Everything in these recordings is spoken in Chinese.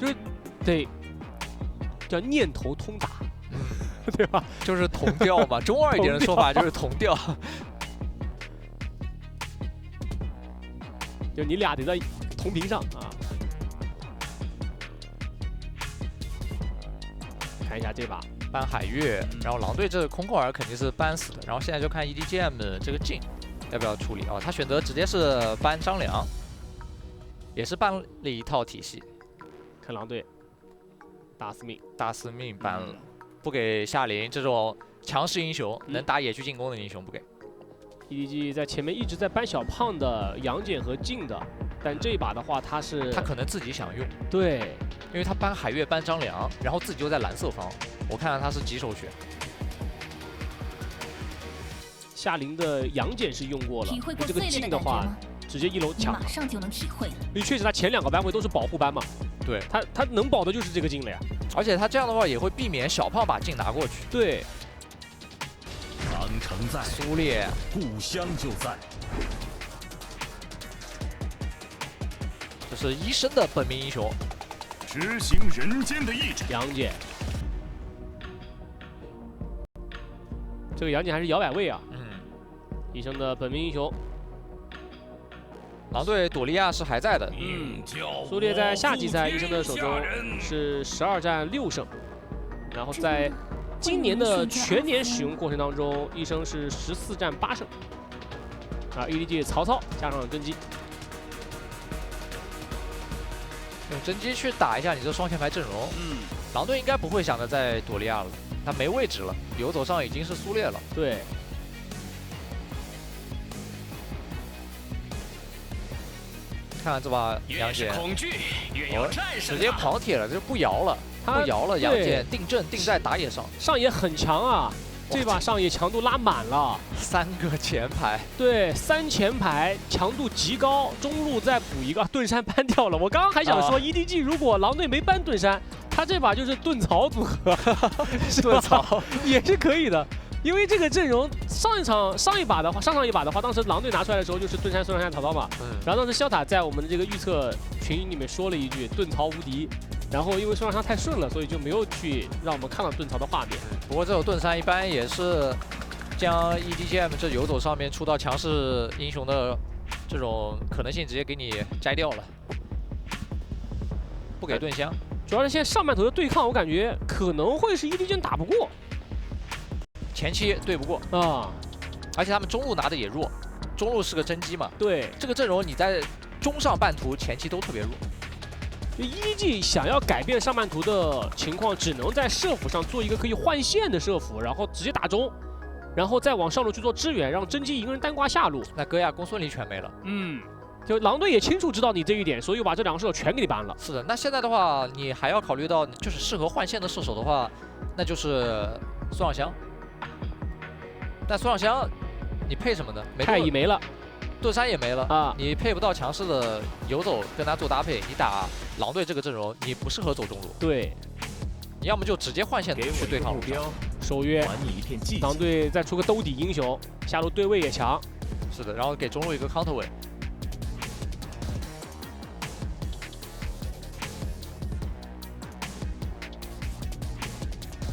就是得叫念头通达，对吧？就是同调嘛，中二一点的说法就是同调。就你俩得在同频上啊。看一下这把搬海月，然后狼队这个空空儿肯定是搬死的，然后现在就看 EDGM 这个镜要不要处理哦，他选择直接是搬张良，也是搬了一套体系。看狼队大司命，大司命搬了，不给夏琳这种强势英雄，能打野区进攻的英雄不给。EDG 在前面一直在搬小胖的杨戬和镜的，但这一把的话他可能自己想用，对，因为他搬海月搬张良，然后自己就在蓝色方，我看到他是棘手选。夏琳的杨戬是用过了，这个镜的话直接一楼抢，马上就能体会了。因为确实他前2个班位都是保护班嘛，对，他能保的就是这个镜了呀，而且他这样的话也会避免小胖把镜拿过去。对。长城在，苏烈，故乡就在。这是医生的本命英雄，执行人间的意志。杨戬，这个杨戬还是摇摆位啊。医生的本命英雄。狼队朵利亚是还在的。苏烈在夏季赛医生的手中是12战6胜，然后在今年的全年使用过程当中，医生是14战8胜。啊 ，EDG 曹操加上甄姬，用甄姬去打一下你这双前排阵容。狼队应该不会想着在朵利亚了，他没位置了，游走上已经是苏烈了。对。看看这把杨戬，直接狂铁了，这就不摇了，不摇了。杨戬定阵定在打野上，上野很强啊，这把上野强度拉满了，3个前排，对，3前排强度极高，中路再补一个盾山搬掉了。我刚刚还想说 EDG 如果狼队没搬盾山，他这把就是盾曹组合，盾曹也是可以的。因为这个阵容上一把的话，上一把的话，当时狼队拿出来的时候就是盾山、孙尚香、曹操嘛。然后当时肖塔在我们的这个预测群里面说了一句盾曹无敌，然后因为孙尚香太顺了，所以就没有去让我们看到盾曹的画面。不过这种盾山一般也是将 EDGM 这游走上面出到强势英雄的这种可能性直接给你摘掉了，不给盾香。主要是现在上半头的对抗，我感觉可能会是 EDGM 打不过。前期对不过啊，而且他们中路拿的也弱，中路是个甄姬嘛。对，这个阵容你在中上半图前期都特别弱。就 EDG 想要改变上半图的情况，只能在射辅上做一个可以换线的射辅，然后直接打中，然后再往上路去做支援，让甄姬一个人单刮下路。那戈亚公孙离全没了。就狼队也清楚知道你这一点，所以我把这2个射手全给你搬了。是的，那现在的话，你还要考虑到，就是适合换线的射手的话，那就是孙尚香。但孙尚香，你配什么呢？太乙没了，盾山也没了啊！你配不到强势的游走跟他做搭配，你打狼队这个阵容，你不适合走中路。对，你要么就直接换线去对抗目标。守约，狼队再出个兜底英雄，下路对位也强。是的，然后给中路一个 counter 位。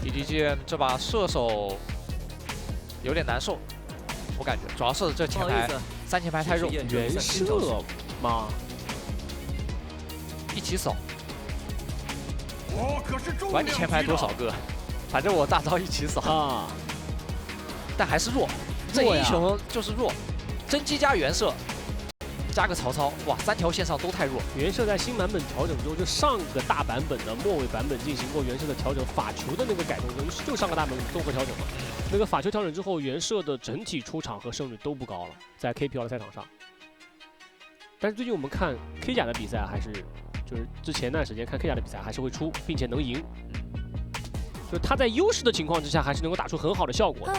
EDGM 这把射手有点难受，我感觉主要是这前排3前排太肉。原射吗？一起扫。管你前排多少个，反正我大招一起扫啊。但还是弱，这英雄就是弱。甄姬加原射，加个曹操，哇，3条线上都太弱。原射在新版本调整中，就上个大版本的末尾版本进行过原射的调整，法球的那个改动中，就上个大版本综合调整嘛。那个法球调整之后，原射的整体出场和胜率都不高了，在 KPL 的赛场上。但是最近我们看 K 甲的比赛，还是就是之前那段时间看 K 甲的比赛，还是会出，并且能赢。就是他在优势的情况之下，还是能够打出很好的效果的。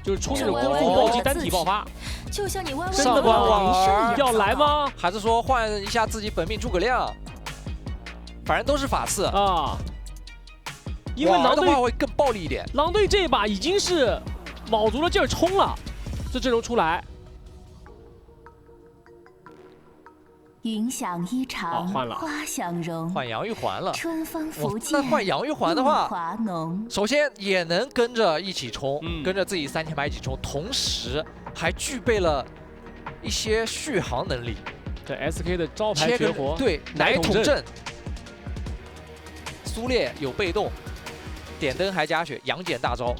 就是出那种功夫暴击单体爆发。就像你弯弯真的吗？要来吗？还是说换一下自己本命诸葛亮？反正都是法刺啊。因为狼队的话会更暴力一点。狼队这一把已经是卯足了劲儿冲了，这阵容出来。影响一场。长，换了花相融，换杨玉环了。春风拂那槛，换杨玉环的话，华浓。首先也能跟着一起冲，嗯跟着自己3000把一起冲，同时还具备了一些续航能力。这 SK 的招牌切绝活，对，奶桶阵奶桶阵。苏烈有被动，点灯还加血，杨戬大招，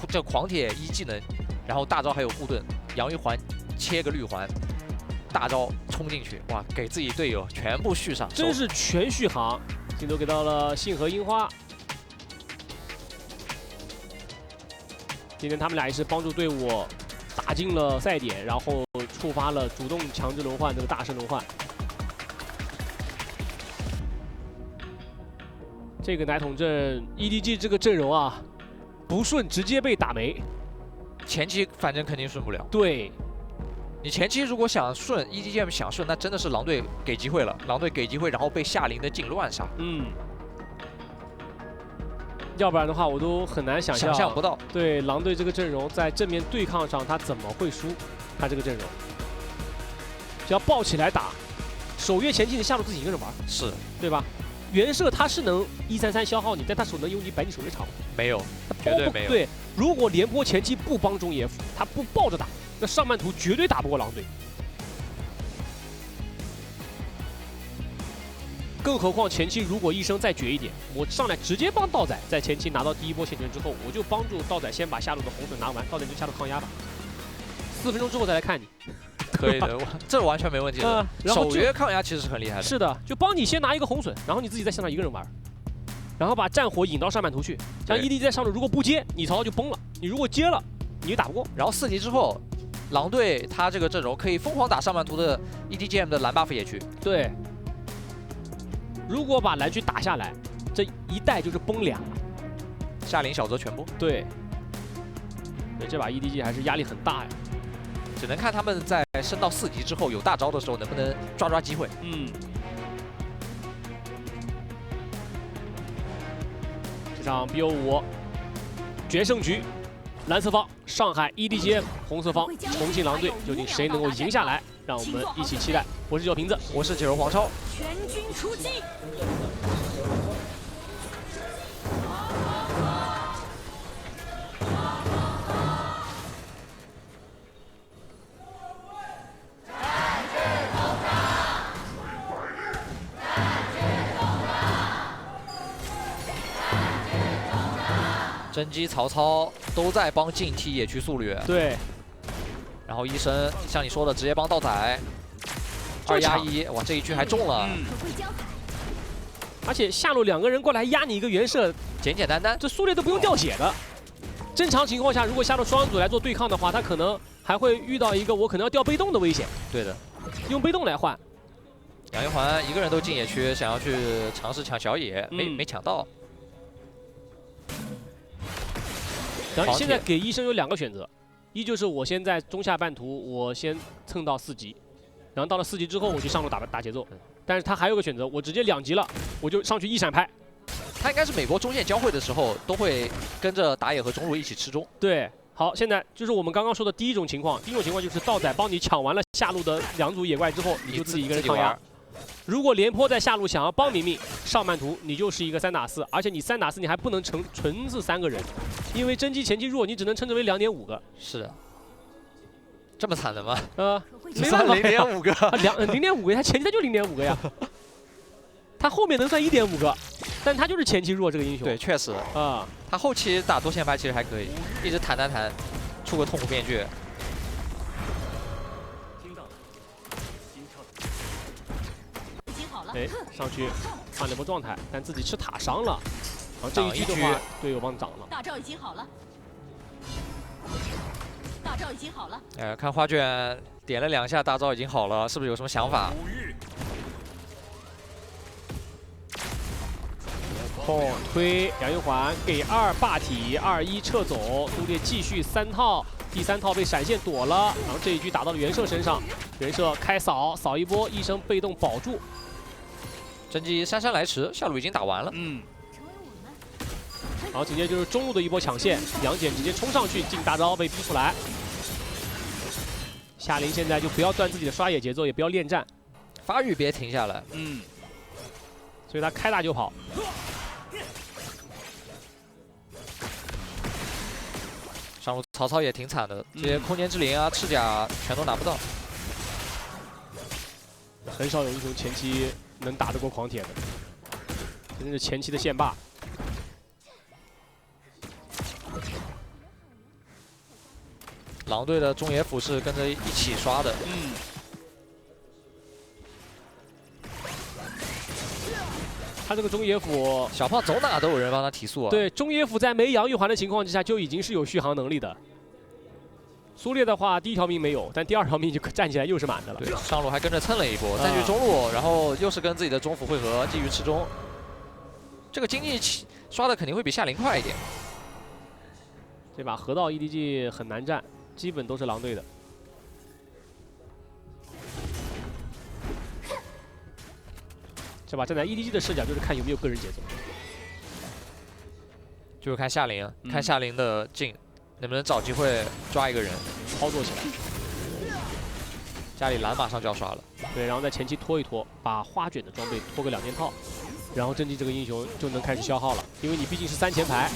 这狂铁一技能，然后大招还有护盾，杨玉环切个绿环，大招冲进去，哇，给自己队友全部续上，真是全续航。镜头给到了信和樱花，今天他们俩也是帮助队伍打进了赛点，然后触发了主动强制轮换这个大师轮换。这个奶桶阵 EDG 这个阵容啊，不顺直接被打没。前期反正肯定顺不了。对，你前期如果想顺 EDGM 想顺，那真的是狼队给机会了。狼队给机会，然后被夏琳的劲乱杀，要不然的话我都很难想想象不到。对狼队这个阵容在正面对抗上他怎么会输？他这个阵容，只要抱起来打，守约前期你下路自己一个人玩，是，对吧？原射他是能133消耗你，但他手能用你摆你守约场吗？没有，绝对没有。对，如果廉颇前期不帮中野辅，他不抱着打，那上半图绝对打不过狼队。更何况前期如果医生再绝一点，我上来直接帮道仔在前期拿到第一波血权之后，我就帮助道仔先把下路的红盾拿完，道仔就下路抗压吧。4分钟之后再来看你。可以的，这完全没问题的。然后守约抗压其实是很厉害的。是的，就帮你先拿一个红隼，然后你自己在线上一个人玩，然后把战火引到上半图去。像 ED 在上路如果不接，你曹操就崩了；你如果接了，你就打不过。然后4级之后，狼队他这个阵容可以疯狂打上半图的 EDGM 的蓝 buff 野区。对，如果把蓝区打下来，这一代就是崩2了。夏琳、小泽全部。对，对，这把 EDG 还是压力很大呀。只能看他们在升到4级之后有大招的时候能不能抓机会。这场 BO5决胜局，蓝色方上海 EDGM， 红色方重庆狼队，究竟谁能够赢下来？让我们一起期待。我是九瓶子，我是解柔黄超。全军出击！甄姬、曹操都在帮晋踢野区速掠。对。然后医生像你说的，直接帮道仔2压1，哇，这一局还中了。而且下路2个人过来压你一个原射，简简单单，这苏烈都不用掉血的。正常情况下，如果下路双人组来做对抗的话，他可能还会遇到一个我可能要掉被动的危险。对的，用被动来换。杨玉环一个人都进野区，想要去尝试抢小野，没抢到。然后现在给医生有2个选择，一就是我先在中下半图我先蹭到4级，然后到了4级之后我去上路打节奏。但是他还有个选择，我直接2级了，我就上去1闪拍。他应该是美国中线交汇的时候都会跟着打野和中路一起吃中。对，好，现在就是我们刚刚说的第一种情况，第一种情况就是道仔帮你抢完了下路的2组野怪之后，你就自己一个人抗压。如果廉颇在下路想要帮明明，上半图你就是一个3打4，而且你3打4你还不能纯是3个人，因为甄姬前期弱，你只能称之为2.5个。是的，这么惨的吗？没办法，0.5个，0.5个，他前期他就0.5个呀，他后面能算1.5个，但他就是前期弱这个英雄。对，确实啊，他后期打多线牌其实还可以，一直弹，出个痛苦面具。哎，上去换了一波状态，但自己吃塔伤了。然后这一局的话，队友帮涨了。大招已经好了，大招已经好了。看花卷点了2下，大招已经好了，是不是有什么想法？推杨玉环给2霸体，2-1撤走，苏烈继续3套，第3套被闪现躲了，然后这一局打到了袁绍身上，袁绍开扫一波，医生被动保住。甄姬姗姗来迟，下路已经打完了。然后紧接着就是中路的一波抢线，杨戬直接冲上去进大招被逼出来。夏琳现在就不要断自己的刷野节奏，也不要恋战，发育别停下来。所以他开大就跑。上路曹操也挺惨的，这些空间之灵啊、赤甲全都拿不到。很少有英雄前期能打得过狂铁的，真是前期的线霸。狼队的中野辅是跟着一起刷的，他这个中野辅，小胖走哪都有人帮他提速啊。对中野辅在没杨玉环的情况之下就已经是有续航能力的。苏烈的话，第一条命没有，但第二条命就站起来又是满的了。对，上路还跟着蹭了一波，再去中路，然后又是跟自己的中辅汇合，继续吃中。这个经济刷的肯定会比夏琳快一点。这把河道 EDG 很难战，基本都是狼队的。这把站在 EDG 的视角，就是看有没有个人节奏，就是看夏琳，看夏琳的劲能不能找机会抓一个人，操作起来。家里蓝马上就要刷了，对，然后在前期拖一拖，把花卷的装备拖个2件套，然后正气这个英雄就能开始消耗了，因为你毕竟是3前排。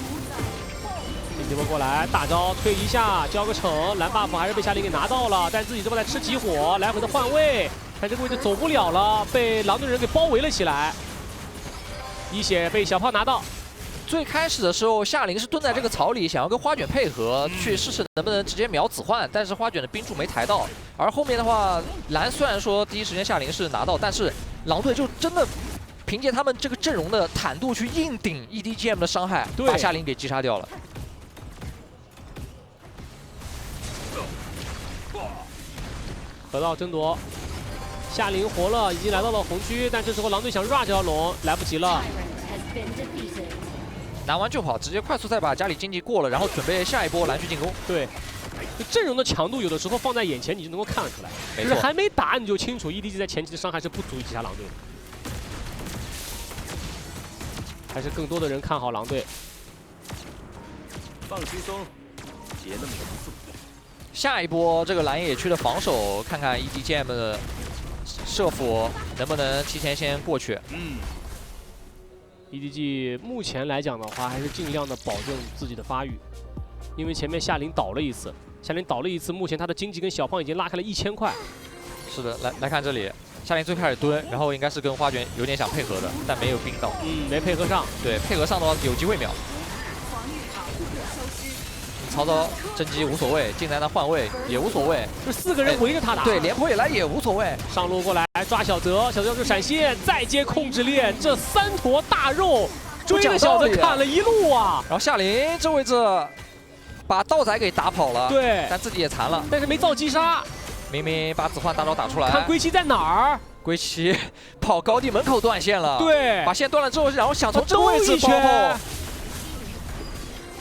这波过来，大招推一下，交个惩，蓝 buff 还是被夏琳给拿到了，但自己这波在吃起火，来回的换位，但这个位置走不了了，被狼队人给包围了起来。一血被小炮拿到。最开始的时候，夏琳是蹲在这个草里，想要跟花卷配合，去试试能不能直接秒子换，但是花卷的冰柱没抬到。而后面的话，蓝虽然说第一时间夏琳是拿到，但是狼队就真的凭借他们这个阵容的坦度去硬顶 EDGM 的伤害，把夏琳给击杀掉了。河道争夺，夏琳活了，已经来到了红区，但这时候狼队想 run 这条龙，来不及了。拿完就跑，直接快速再把家里经济过了，然后准备下一波蓝区进攻。对，就阵容的强度有的时候放在眼前，你就能够看得出来，就是还没打你就清楚 EDG 在前期的伤害是不足以击杀狼队的。还是更多的人看好狼队。放轻松，别那么严肃。下一波这个蓝野区的防守，看看 EDGM 的射辅能不能提前先过去。EDG 目前来讲的话，还是尽量的保证自己的发育，因为前面夏琳倒了一次，目前他的经济跟小胖已经拉开了1000块。是的，来看这里，夏琳最开始蹲，然后应该是跟花卷有点想配合的，但没有冰到。没配合上。对，配合上的话有机会秒。曹操甄姬无所谓，进来那换位也无所谓，这4个人围着他打。对，廉颇也来也无所谓。上路过来抓小泽，小泽就闪现，再接控制链，这3坨大肉追着小泽砍了一路啊！然后夏琳这位置把道仔给打跑了，对，但自己也残了，但是没造击杀。明明把子换大招打出来，看归期在哪儿？归期跑高地门口断线了，对，把线断了之后，然后想从这个位置包后。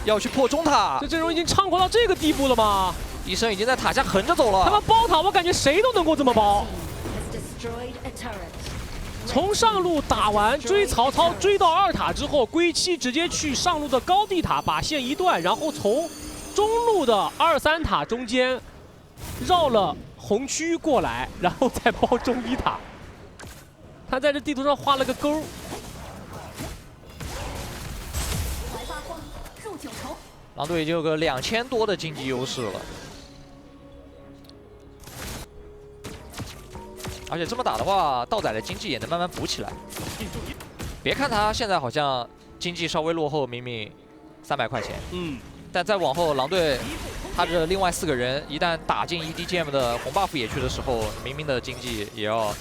要去破中塔，这阵容已经猖狂到这个地步了吗？医生已经在塔下横着走了。他们包塔，我感觉谁都能够这么包。从上路打完追曹操，追到2塔之后，归期直接去上路的高地塔把线一断，然后从中路的2、3塔中间绕了红区过来，然后再包中1塔。他在这地图上画了个勾。狼队已经有个2000多的经济优势了，而且这么打的话，道仔的经济也能慢慢补起来。别看他现在好像经济稍微落后，明明300块钱，但再往后，狼队他的另外4个人一旦打进 EDGM 的红 buff 野区的时候，明明的经济也要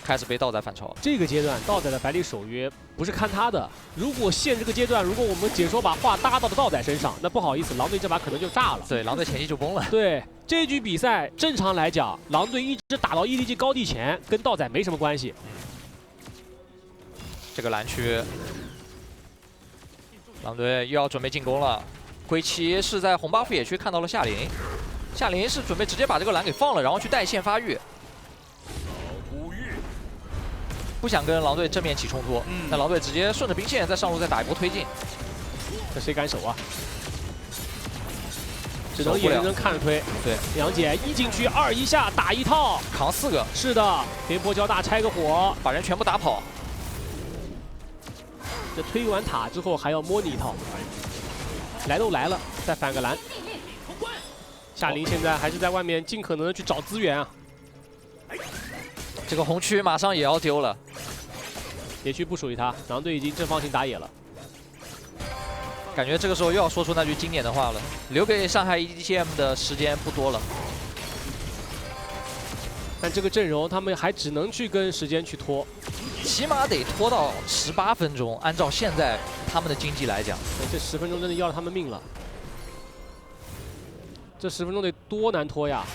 开始被道仔反超。这个阶段，道仔的百里守约不是看他的。如果现这个阶段，如果我们解说把话搭到了道仔身上，那不好意思，狼队这把可能就炸了。对，狼队前期就崩了。对，这局比赛正常来讲，狼队一直打到 EDG 高地前，跟道仔没什么关系。这个蓝区，狼队又要准备进攻了。归期是在红 buff 野区看到了夏琳，夏琳是准备直接把这个蓝给放了，然后去带线发育。不想跟狼队正面起冲突，那狼队直接顺着兵线在上路再打一波推进，这谁敢守啊？只能眼睁睁看着推。对，杨戬1进去2一下打1套，扛4个。是的，廉颇交大拆个火，把人全部打跑。这推完塔之后还要摸你一套，来都来了，再反个蓝。夏琳现在还是在外面尽可能的去找资源啊，这个红区马上也要丢了，野区不属于他，狼队已经正方形打野了。感觉这个时候又要说出那句经典的话了，留给上海 EDGM 的时间不多了。但这个阵容他们还只能去跟时间去拖，起码得拖到18分钟，按照现在他们的经济来讲，这10分钟真的要了他们命了。这10分钟得多难拖呀！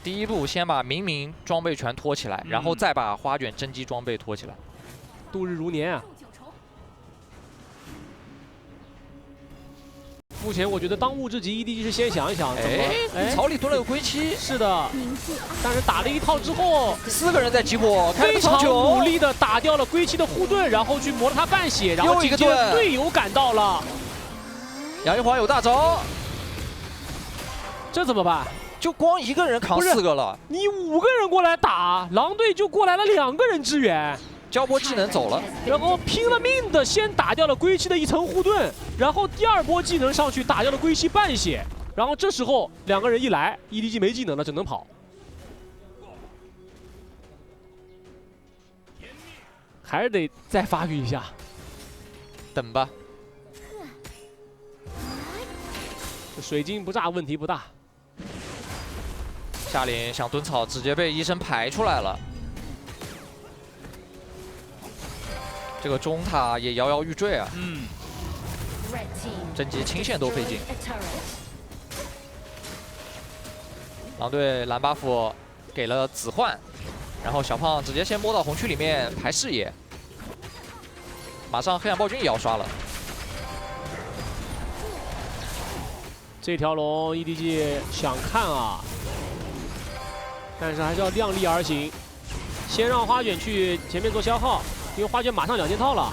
第一步先把明明装备全拖起来，然后再把花卷真机装备拖起来。度日如年啊！目前我觉得当务之急，EDG 是先想一想怎么。哎，草里蹲了个龟妻，是的，但是打了一套之后，4个人在集火，非常努力的打掉了龟妻的护盾，然后去磨了他半血，然后紧接着队友赶到了。杨玉环有大招，这怎么办？就光一个人扛4个了。你5个人过来打，狼队就过来了2个人支援。交波技能走了，然后拼了命的先打掉了龟妻的一层护盾，然后第2波技能上去打掉了龟妻半血，然后这时候2个人一来 ，EDG 没技能了，只能跑，还是得再发育一下，等吧。水晶不炸问题不大。夏琳想蹲草，直接被医生排出来了。这个中塔也摇摇欲坠啊！真机清线都费劲。狼队蓝 buff 给了子焕，然后小胖直接先摸到红区里面排视野，马上黑暗暴君也要刷了。这条龙 EDG 想看啊，但是还是要量力而行，先让花卷去前面做消耗。因为花卷马上2件套了，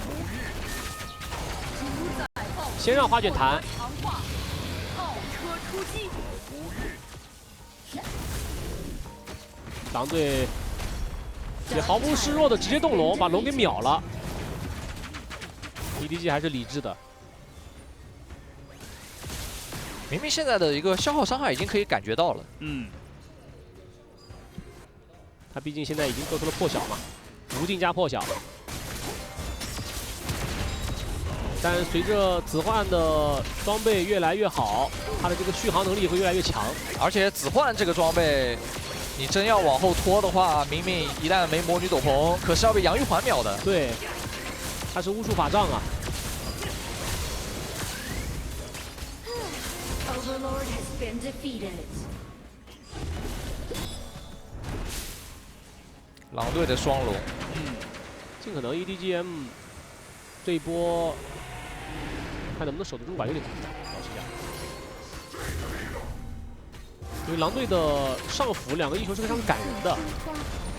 先让花卷弹。狼队也毫不示弱的直接动龙，把龙给秒了。EDG 还是理智的。明明现在的一个消耗伤害已经可以感觉到了。他毕竟现在已经做出了破晓嘛，无尽加破晓。但随着子焕的装备越来越好，他的这个续航能力会越来越强。而且子焕这个装备，你真要往后拖的话，明明一旦没魔女斗篷，可是要被杨玉环秒的。对，他是巫术法杖啊。狼队的双龙，尽可能 EDGM 这一波。看能不能守得住吧，有点复杂，老实讲。因为狼队的上辅2个英雄是非常感人的，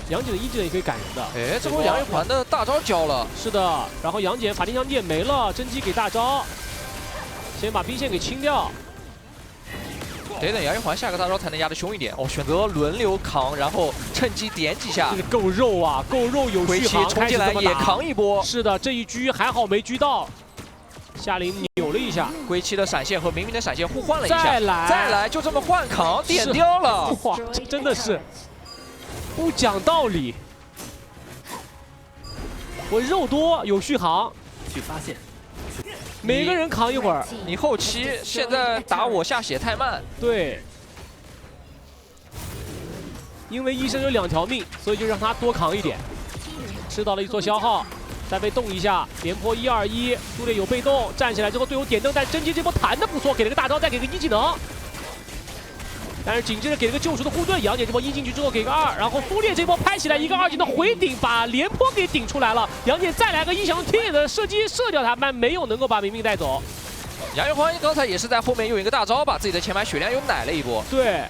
杨戬的1技能也可以感人的。哎，这波杨玉环的大招交了。是的，然后杨戬法定强点没了，真机给大招，先把兵线给清掉。得等杨玉环下个大招才能压得凶一点。哦，选择轮流扛，然后趁机点几下。这个够肉啊，够肉有续航，冲进来也扛一波。是的，这一狙还好没狙到。夏琳扭了一下，龟妻的闪现和明明的闪现互换了一下，再来，就这么换扛，点掉了。哇，这真的是不讲道理。我肉多有续航，去发现，每个人扛一会儿。你后期现在打我下血太慢，对，因为医生有2条命，所以就让他多扛一点，吃到了一撮消耗。再被动一下，连破121，朱烈有被动，站起来之后队友点灯，但真机这波弹的不错，给了个大招，再给个1技能。但是紧接着给了个救赎的护盾，杨戬这波1进去之后给个2，然后苏烈这波拍起来一个2技能回顶，把廉颇给顶出来了。杨戬再来个1翔天眼的射击射掉他，但没有能够把明明带走。杨玉环刚才也是在后面用一个大招把自己的前排血量又奶了一波。对。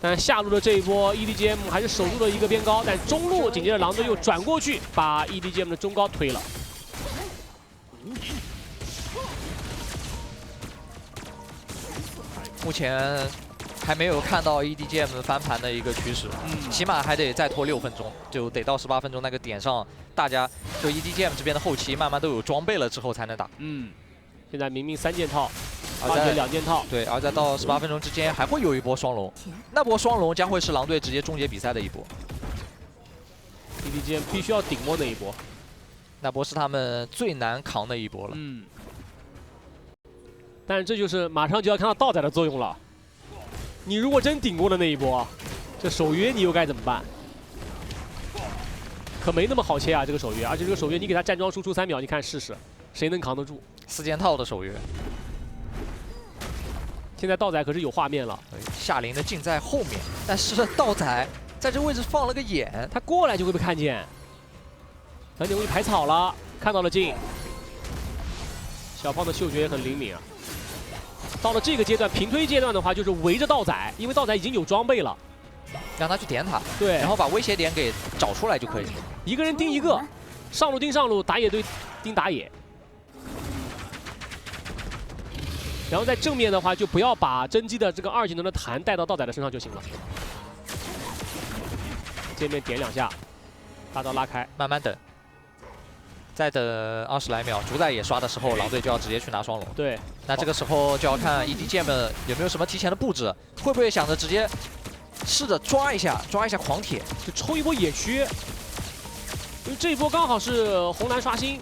但下路的这一波 EDGM 还是守住了一个边高，但中路紧接着狼队又转过去，把 EDGM 的中高推了。目前还没有看到 EDGM 翻盘的一个趋势，起码还得再拖6分钟，就得到18分钟那个点上，大家就 EDGM 这边的后期慢慢都有装备了之后才能打。现在明明3件套，而况且在2件套，对，而在到18分钟之间还会有一波双龙，那波双龙将会是狼队直接终结比赛的一波。EDGM 必须要顶摸那一波，那波是他们最难扛的一波了。但是这就是马上就要看到道仔的作用了。你如果真顶过了那一波，这守约你又该怎么办？可没那么好切啊，这个守约，而且这个守约你给他站桩输出3秒，你看试试，谁能扛得住？4件套的守约。现在道仔可是有画面了，夏琳的镜在后面，但是道仔在这位置放了个眼，他过来就会被看见。小点位排草了，看到了镜。小胖的嗅觉也很灵敏啊。到了这个阶段，平推阶段的话，就是围着道仔，因为道仔已经有装备了，让他去点塔，对，然后把威胁点给找出来就可以。一个人盯一个，上路盯上路，打野对盯打野。然后在正面的话，就不要把甄姬的这个2技能的弹带到道仔的身上就行了。见面点2下，大招拉开，慢慢等。再等20来秒，主宰也刷的时候，狼队就要直接去拿双龙。对，那这个时候就要看 EDGM 有没有什么提前的布置，会不会想着直接试着抓一下狂铁，就抽一波野区。因为这一波刚好是红蓝刷新，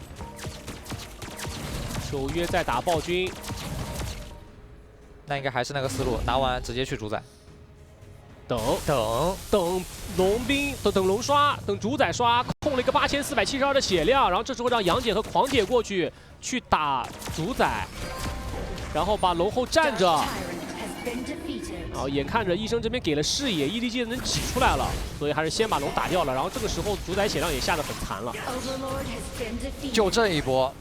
守约在打暴君，那应该还是那个思路，拿完直接去主宰。等龙兵，等龙刷，等主宰刷，控了一个8472的血量，然后这时候让杨戬和狂铁过去打主宰，然后把龙后站着，然后眼看着医生这边给了视野 ，EDG 能挤出来了，所以还是先把龙打掉了，然后这个时候主宰血量也下得很残了。就这一波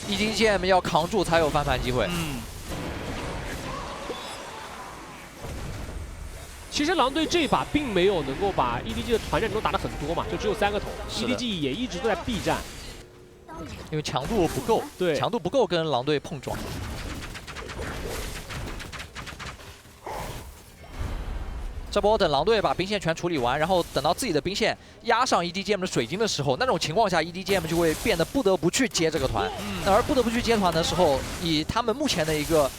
，EDGM 要扛住才有翻盘机会。其实狼队这一把并没有能够把 EDG 的团战中打得很多嘛，就只有3个桶 ，EDG 也一直都在避战，因为强度不够，对，强度不够跟狼队碰撞。这波等狼队把兵线全处理完，然后等到自己的兵线压上 EDGM 的水晶的时候，那种情况下 EDGM 就会变得不得不去接这个团。而不得不去接团的时候，以他们目前的一个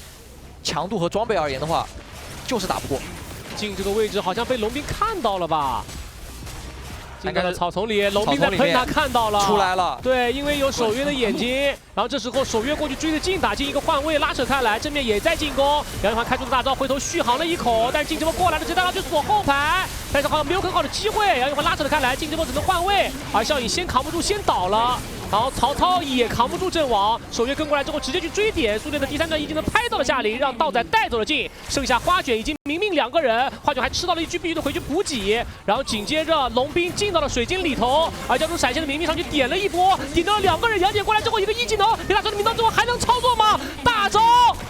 强度和装备而言的话，就是打不过。进这个位置好像被龙兵看到了吧？进到了草丛里，龙兵在喷他看到了，出来了。对，因为有守约的眼睛，然后这时候守约过去追着劲打进一个换位，拉扯开来，正面也在进攻。杨玉环开出的大招，回头续航了一口，但是进这波过来了，直接大招去锁后排，但是好像没有很好的机会。杨玉环拉扯了开来，进这波只能换位，而笑影先扛不住，先倒了。然后曹操也扛不住阵亡，守约跟过来之后直接去追点，苏烈的第3段一技能拍到了夏琳，让道仔带走了镜，剩下花卷以及明明2个人，花卷还吃到了一局必须得回去补给，然后紧接着龙兵进到了水晶里头，而交出闪现的明明上去点了一波，点到了2个人，杨戬过来之后一个1技能，给他说的明刀之后还能操作吗？大招，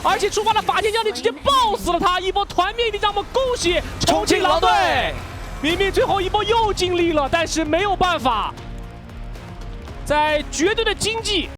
而且触发了法天降地，直接爆死了他，一波团灭力，让我们恭喜重庆狼队，明明最后一波又尽力了，但是没有办法。在绝对的经济